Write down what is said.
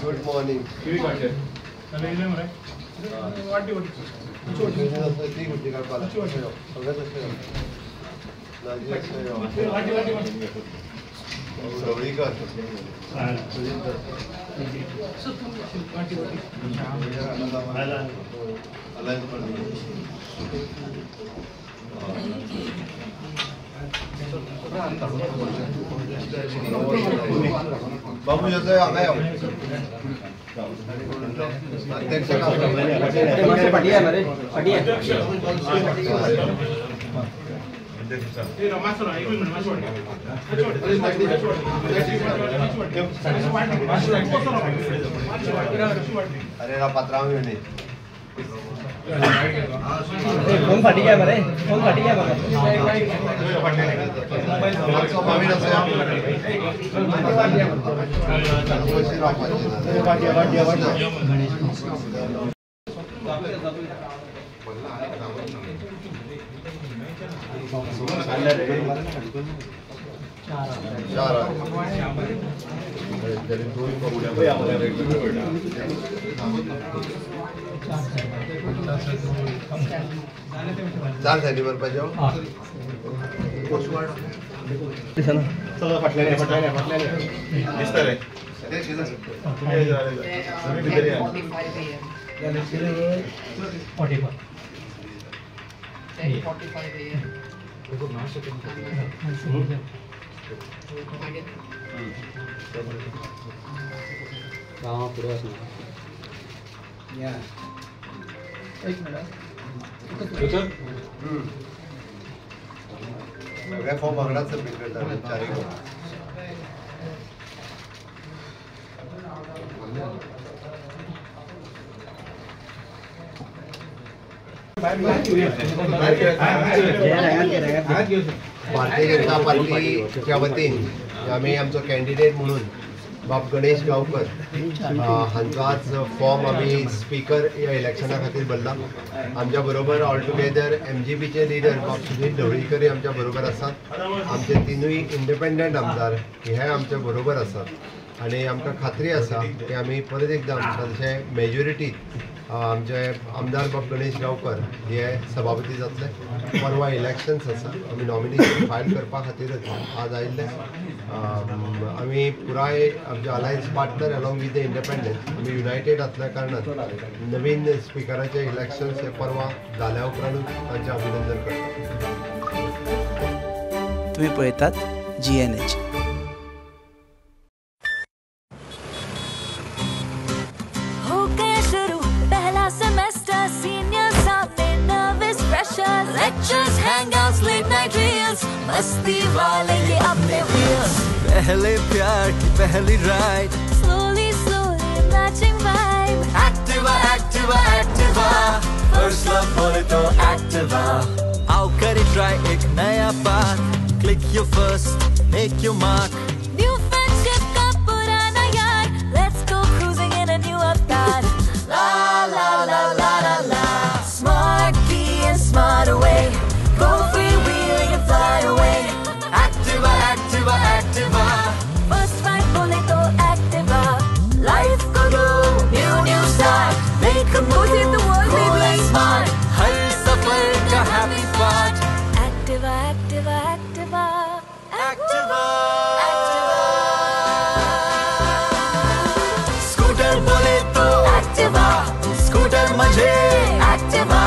Good morning बाबू जैसे आ गए पटिया हमारे पटिया अरे ना पत्रा में नहीं फोन फट गया हमारे फोन फट गया चार सैनिवर पर जाओ सगळं फाटल्याने दिसतं रे 1 मिनिट सगळ्या फॉर्म मागणार सबमिट करतात चारही भारतीय जनता पार्टीच्या वतीन आम्ही आमचो कॅन्डिडेट म्हणून बाब गणेश गांवकर हांचो आज फॉर्म आम्ही स्पीकर ह्या इलेक्शना खातीर भरला आमच्या बरोबर ऑल टुगेदर MGPचे लिडर बाब सुनील ढवळीकर आमच्या बरोबर आसात आमचे तिनूय इंडिपेंडंट आमदार हे आमच्या बरोबर आसात आणि आमकां खात्री आसा की आमी परत एकदा आमचे मेजॉरिटी आमचे आमदार बाब गणेश गांवकर हे सभापती जातले परवा इलेक्शन्स आसा आमी नॉमिनेशन फायल करपा खातीरच आज आयिल्ले आमी पुराय आमचे alliance partner along with the independent आमी युनायटेड आसल्या कारणान नवीन स्पिकराचे इलेक्शन्स हे परवा जाल्या उपरांतूच तांचें अभिनंदन करता तुम्ही पळयतात GNH Lectures, hangouts, late night reels, मस्ती वाले ये अपने wheels. पहले प्यार की पहली ride. Slowly, slowly matching vibe. Activa, Activa, Activa. First love बोले तो Activa. आओ करें try एक नया path. Click your first, make your mark. New friendship का पुराना यार. Let's go cruising in a new avatar. La la la la la la. Smart key and smart away. Go freewheeling and fly away. Activa, Activa, Activa. First fight बोले तो Activa. Life को दो new start. Make a move in the world, baby. Smart. हर सफर का happy part. Activa, Activa, Activa. Activa. Activa. Scooter बोले तो Activa. Scooter मजे Activa.